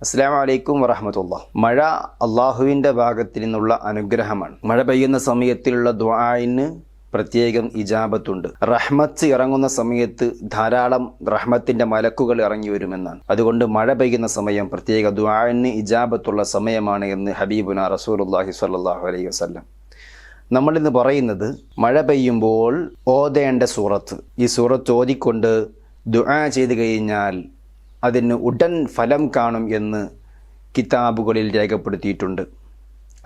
അസ്സലാമു അലൈക്കും വറഹ്മത്തുള്ളാഹി. മഴ അള്ളാഹുവിൻ്റെ ഭാഗത്തിൽ നിന്നുള്ള അനുഗ്രഹമാണ്. മഴ പെയ്യുന്ന സമയത്തിലുള്ള ദുആഇന് പ്രത്യേകം ഇജാബത്തുണ്ട്. റഹ്മത്ത് ഇറങ്ങുന്ന സമയത്ത് ധാരാളം റഹ്മത്തിൻ്റെ മലക്കുകൾ ഇറങ്ങി വരുമെന്നാണ്. അതുകൊണ്ട് മഴ പെയ്യുന്ന സമയം പ്രത്യേക ദുആഇന് ഇജാബത്തുള്ള സമയമാണ് എന്ന് ഹബീബുന റസൂലുള്ളാഹി സ്വല്ലല്ലാഹു അലൈഹി വസല്ലം. നമ്മളിന്ന് പറയുന്നത് മഴ പെയ്യുമ്പോൾ ഓതേണ്ട സൂറത്ത്. ഈ സൂറത്ത് ഓതിക്കൊണ്ട് ദുആ ചെയ്ത് കഴിഞ്ഞാൽ അതിന് ഉടൻ ഫലം കാണും എന്ന് കിതാബുകളിൽ രേഖപ്പെടുത്തിയിട്ടുണ്ട്.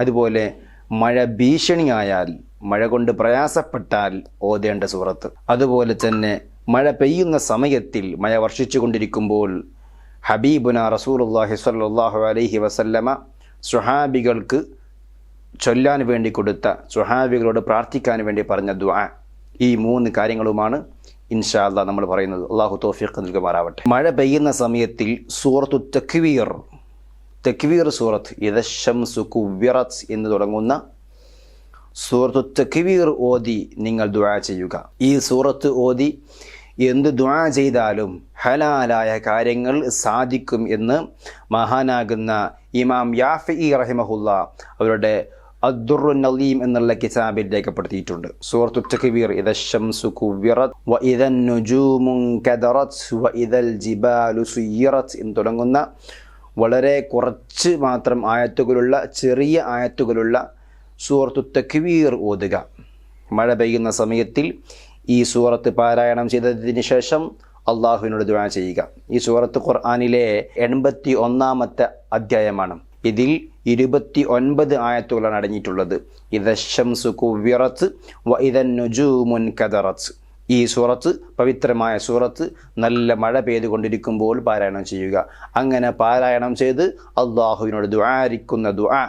അതുപോലെ മഴ ഭീഷണിയായാൽ, മഴ കൊണ്ട് പ്രയാസപ്പെട്ടാൽ ഓതേണ്ട സൂറത്ത്. അതുപോലെ തന്നെ മഴ പെയ്യുന്ന സമയത്തിൽ, മഴ വർഷിച്ചു കൊണ്ടിരിക്കുമ്പോൾ ഹബീബുന റസൂലുള്ളാഹി സ്വല്ലല്ലാഹു അലൈഹി വസല്ലമ സ്വഹാബികൾക്ക് ചൊല്ലാൻ വേണ്ടി കൊടുത്ത, സ്വഹാബികളോട് പ്രാർത്ഥിക്കാൻ വേണ്ടി പറഞ്ഞ ദുആ. ഈ 3 കാര്യങ്ങളുമാണ് ഇൻഷാ അല്ലാഹ് നമ്മൾ പറയുന്നത്. അള്ളാഹു തൗഫീഖ് നൽകുമാറാവട്ടെ. മഴ പെയ്യുന്ന സമയത്തിൽ സൂറത്തു തക്വീർ സൂറത്ത് ഇദ ശംസു കുവ്വിറത് എന്ന് തുടങ്ങുന്ന സൂറത്തു തക്വീർ ഓതി നിങ്ങൾ ദുആ ചെയ്യുക. ഈ സൂറത്ത് ഓതി എന്ത് ദുആ ചെയ്താലും ഹലാലായ കാര്യങ്ങൾ സാധിക്കും എന്ന് മഹാനാകുന്ന ഇമാം യാഫിഈ റഹിമഹുല്ലാ അവരുടെ അദ്ദുറുൻ നളീം എന്നുള്ള കിതാബിൽ രേഖപ്പെടുത്തിയിട്ടുണ്ട്. സൂറത്തു തക്വീർ ഇദ ശംസു കുവ്വിറത് വ ഇദൻ നുജൂമു കദറത് വ ഇദൽ ജിബാലു സുയ്യിറത് എന്ന് തുടങ്ങുന്ന വളരെ കുറച്ച് മാത്രം ആയത്തുകളുള്ള, ചെറിയ ആയത്തുകളുള്ള സൂറത്തു തക്വീർ ഓതുക. മഴ പെയ്യുന്ന സമയത്തിൽ ഈ സൂറത്ത് പാരായണം ചെയ്തതിന് ശേഷം അള്ളാഹുവിനോട് ദുആ ചെയ്യുക. ഈ സൂറത്ത് ഖുർആനിലെ 81-ാമത്തെ അധ്യായമാണ്. ഇതിൽ 29 ആയത്തുകളാണ് അടങ്ങിയിട്ടുള്ളത്. ഇദ ശംസു കുവ്വിറത് വ ഇദൻ നുജൂമു കദറത്. ഈ സൂറത്ത്, പവിത്രമായ സൂറത്ത്, നല്ല മഴ പെയ്തുകൊണ്ടിരിക്കുമ്പോൾ പാരായണം ചെയ്യുക. അങ്ങനെ പാരായണം ചെയ്ത് അള്ളാഹുവിനോട് ദുആരിക്കുന്ന ദുആ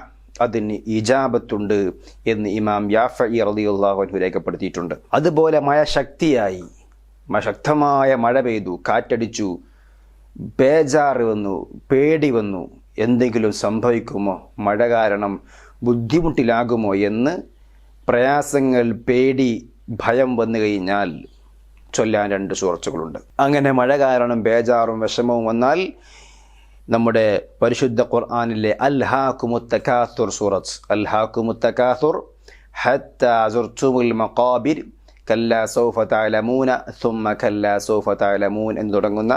അതിന് ഇജാബത്തുണ്ട് എന്ന് ഇമാം യാഫിഈ റളിയല്ലാഹു അൻഹു രേഖപ്പെടുത്തിയിട്ടുണ്ട്. അതുപോലെ മഴ ശക്തിയായി, ശക്തമായ മഴ പെയ്തു, കാറ്റടിച്ചു, ബേജാറ് വന്നു, പേടി വന്നു, എന്തെങ്കിലും സംഭവിക്കുമോ, മഴ കാരണം ബുദ്ധിമുട്ടിലാകുമോ എന്ന് പ്രയാസങ്ങൾ, പേടി, ഭയം വന്നു കഴിഞ്ഞാൽ ചൊല്ലാൻ 2 സൂറത്തുകളുണ്ട്. അങ്ങനെ മഴ കാരണം ബേജാറും വിഷമവും വന്നാൽ നമ്മുടെ പരിശുദ്ധ ഖുർആനിലെ അൽഹാകുമുത് തകാസുർ സൂറത്ത്, അൽഹാകുമുത് തകാസുർ ഹത്താ സുർതുമുൽ മഖാബിർ കല്ലാ സൗഫ തഅലമൂന സുമ്മ കല്ലാ സൗഫ തഅലമൂൻ എന്ന് തുടങ്ങുന്ന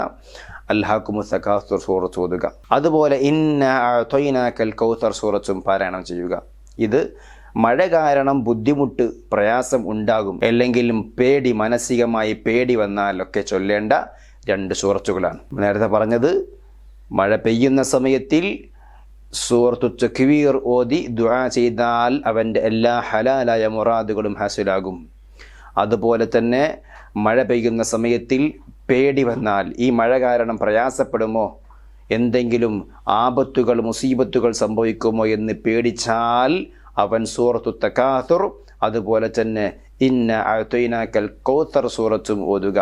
അൽഹാകുമുത് തകാസുർ സൂറത്ത് ഓതുക. അതുപോലെ ഇന്നാ അഅ്തൈനാകൽ കൗസർ സൂറത്തും പാരായണം ചെയ്യുക. ഇത് മഴ കാരണം ബുദ്ധിമുട്ട്, പ്രയാസം ഉണ്ടാകും, അല്ലെങ്കിൽ പേടി, മാനസികമായി പേടി വന്നാലൊക്കെ ചൊല്ലേണ്ട 2 സൂറത്തുകളാണ്. നേരത്തെ പറഞ്ഞത് മഴ പെയ്യുന്ന സമയത്തിൽ സൂറത്തു തക്വീർ ഓതി ദുആ ചെയ്താൽ അവൻ്റെ എല്ലാ ഹലാലായ മുറാദുകളും ഹാസിലാകും. അതുപോലെ തന്നെ മഴ പെയ്യുന്ന സമയത്തിൽ പേടി വന്നാൽ, ഈ മഴ കാരണം പ്രയാസപ്പെടുമോ, എന്തെങ്കിലും ആപത്തുകൾ, മുസീബത്തുകൾ സംഭവിക്കുമോ എന്ന് പേടിച്ചാൽ അവൻ സൂറത്തു തകാസുർ, അതുപോലെ തന്നെ ഇന്ന അഅ്തൈനാകൽ കൗസർ സൂറത്തും ഓതുക.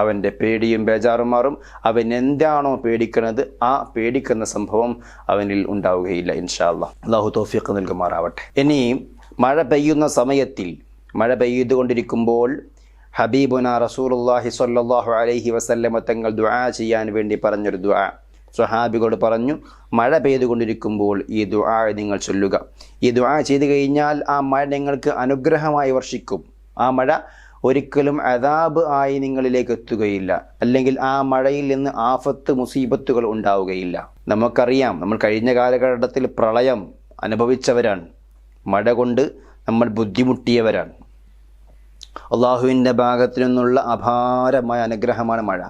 അവൻ്റെ പേടിയും ബേജാറും മാറും. അവൻ എന്താണോ പേടിക്കുന്നത്, ആ പേടിക്കുന്ന സംഭവം അവനിൽ ഉണ്ടാവുകയില്ല ഇൻഷാ അല്ലാഹ്. അല്ലാഹു തൗഫീഖ് നൽകുമാറാവട്ടെ. ഇനി മഴ പെയ്യുന്ന സമയത്തിൽ, മഴ പെയ്തുകൊണ്ടിരിക്കുമ്പോൾ ഹബീബുന റസൂലുള്ളാഹി സ്വല്ലല്ലാഹു അലൈഹി വസല്ലമ തങ്ങൾ ദുആ ചെയ്യാൻ വേണ്ടി പറഞ്ഞൊരു ദുആ സ്വഹാബികളോട് പറഞ്ഞു, മഴ പെയ്തുകൊണ്ടിരിക്കുമ്പോൾ ഈ ദുആ നിങ്ങൾ ചൊല്ലുക. ഈ ദുആ ചെയ്തു കഴിഞ്ഞാൽ ആ മഴ നിങ്ങൾക്ക് അനുഗ്രഹമായി വർഷിക്കും. ആ മഴ ഒരിക്കലും അദാബ് ആയി നിങ്ങളിലേക്ക് എത്തുകയില്ല, അല്ലെങ്കിൽ ആ മഴയിൽ നിന്ന് ആഫത്ത്, മുസീബത്തുകൾ ഉണ്ടാവുകയില്ല. നമുക്കറിയാം, നമ്മൾ കഴിഞ്ഞ കാലഘട്ടത്തിൽ പ്രളയം അനുഭവിച്ചവരാണ്. മഴ കൊണ്ട് നമ്മൾ ബുദ്ധിമുട്ടിയവരാണ്. അള്ളാഹുവിൻ്റെ ഭാഗത്തു നിന്നുള്ള അപാരമായ അനുഗ്രഹമാണ് മഴ.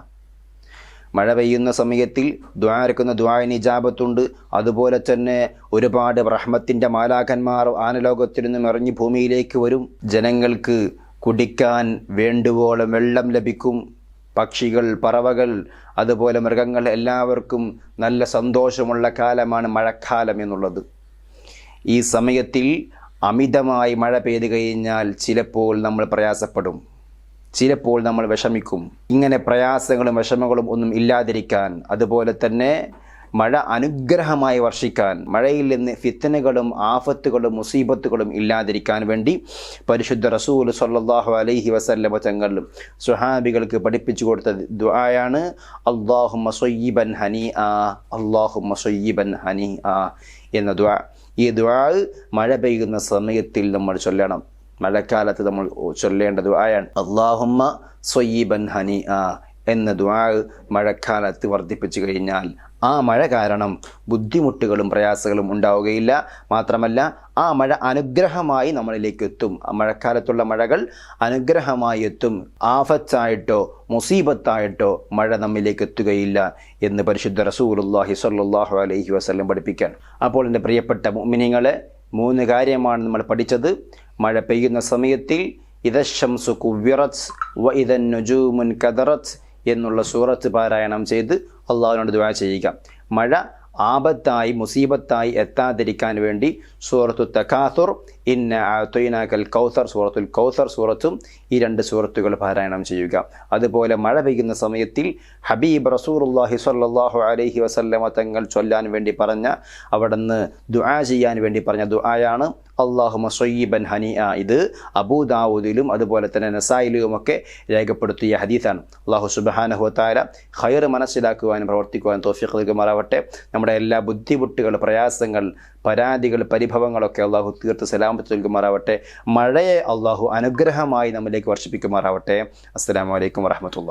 മഴ പെയ്യുന്ന സമയത്തിൽ ദുആഇന് ദുആഇന് ഇജാബത്തുണ്ട്. അതുപോലെ തന്നെ ഒരുപാട് റഹ്മത്തിൻ്റെ മാലാഖന്മാർ ആനലോകത്തിൽ നിന്നും ഇറങ്ങി ഭൂമിയിലേക്ക് വരും. ജനങ്ങൾക്ക് കുടിക്കാൻ വേണ്ടുവോളം വെള്ളം ലഭിക്കും. പക്ഷികൾ, പറവകൾ, അതുപോലെ മൃഗങ്ങൾ, എല്ലാവർക്കും നല്ല സന്തോഷമുള്ള കാലമാണ് മഴക്കാലം എന്നുള്ളത്. ഈ സമയത്തിൽ അമിതമായി മഴ പെയ്തു കഴിഞ്ഞാൽ ചിലപ്പോൾ നമ്മൾ പ്രയാസപ്പെടും, ചിലപ്പോൾ നമ്മൾ വിഷമിക്കും. ഇങ്ങനെ പ്രയാസങ്ങളും വിഷമങ്ങളും ഒന്നും ഇല്ലാതിരിക്കാൻ, അതുപോലെ തന്നെ മഴ അനുഗ്രഹമായി വർഷിക്കാൻ, മഴയിൽ നിന്ന് ഫിത്നകളും ആഫത്തുകളും മുസീബത്തുകളും ഇല്ലാതിരിക്കാൻ വേണ്ടി പരിശുദ്ധ റസൂൽ സ്വല്ലല്ലാഹു അലൈഹി വസല്ലമ തങ്ങളും സ്വഹാബികൾക്ക് പഠിപ്പിച്ചു കൊടുത്ത ദുആയാണ് അല്ലാഹുമ്മ സ്വയ്യിബൻ ഹനീആ, അല്ലാഹുമ്മ സ്വയ്യിബൻ ഹനീആ എന്ന ദുആ. ഈ ദുആ മഴ പെയ്യുന്ന സമയത്തിൽ നമ്മൾ ചൊല്ലണം. മഴക്കാലത്ത് നമ്മൾ ചൊല്ലേണ്ട ദുആയാണ് അല്ലാഹുമ്മ സ്വയ്യിബൻ ഹനീആ എന്ന ദുആ. മഴക്കാലത്ത് വർദ്ധിപ്പിച്ചു കഴിഞ്ഞാൽ ആ മഴ കാരണം ബുദ്ധിമുട്ടുകളും പ്രയാസങ്ങളും ഉണ്ടാവുകയില്ല. മാത്രമല്ല ആ മഴ അനുഗ്രഹമായി നമ്മളിലേക്ക് എത്തും. ആ മഴക്കാലത്തുള്ള മഴകൾ അനുഗ്രഹമായി എത്തും. ആഫത്തായിട്ടോ മുസീബത്തായിട്ടോ മഴ നമ്മിലേക്ക് എത്തുകയില്ല എന്ന് പരിശുദ്ധ റസൂലുള്ളാഹി സ്വല്ലല്ലാഹു അലൈഹി വസല്ലം പഠിപ്പിക്കാൻ. അപ്പോൾ എൻ്റെ പ്രിയപ്പെട്ട മുഅ്മിനീങ്ങളെ, 3 കാര്യമാണ് നമ്മൾ പഠിച്ചത്. മഴ പെയ്യുന്ന സമയത്തിൽ ഇദശംസു കുവ്വിറത് വ ഇദൻ നുജൂമുൻ കദറത് എന്നുള്ള സൂറത്ത് പാരായണം ചെയ്ത് അള്ളാഹുവിനോട് ദുആ ചെയ്യുക. മഴ ആപത്തായി മുസീബത്തായി എത്താതിരിക്കാൻ വേണ്ടി സൂറത്തു തകാസുർ, ഇന്ന അഅ്തൈനാകൽ കൗസർ, സൂറത്തുൽ കൗസർ സൂറത്തും ഈ 2 സൂറത്തുകൾ പാരായണം ചെയ്യുക. അതുപോലെ മഴ പെയ്യുന്ന സമയത്തിൽ ഹബീബ് റസൂലുള്ളാഹി സ്വല്ലല്ലാഹു അലൈഹി വസല്ലമ തങ്ങൾ ചൊല്ലാൻ വേണ്ടി പറഞ്ഞ, അവിടുന്ന് ദുആ ചെയ്യാൻ വേണ്ടി പറഞ്ഞ ദുആയാണ് അല്ലാഹുമ്മ സ്വയ്യിബൻ ഹനീആ. ഇത് അബൂദാവൂദിലും അതുപോലെ തന്നെ നസായിലുമൊക്കെ രേഖപ്പെടുത്തിയ ഹദീസാണ്. അല്ലാഹു സുബ്ഹാനഹു വ തആല ഖൈർ മനസ്സിലാക്കുവാനും പ്രവർത്തിക്കുവാനും തൗഫീഖ് നൽകുമാറാവട്ടെ. നമ്മുടെ എല്ലാ ബുദ്ധിമുട്ടുകൾ, പ്രയാസങ്ങൾ, പരാതികൾ, പരിഭവങ്ങളൊക്കെ അള്ളാഹു തീർത്ത് സലാമത്ത് നൽകുമാറാവട്ടെ. മഴയെ അള്ളാഹു അനുഗ്രഹമായി നമ്മിലേക്ക് വർഷിപ്പിക്കുമാറാവട്ടെ. അസ്സലാമു അലൈക്കും വറഹ്മത്തുള്ളാഹി.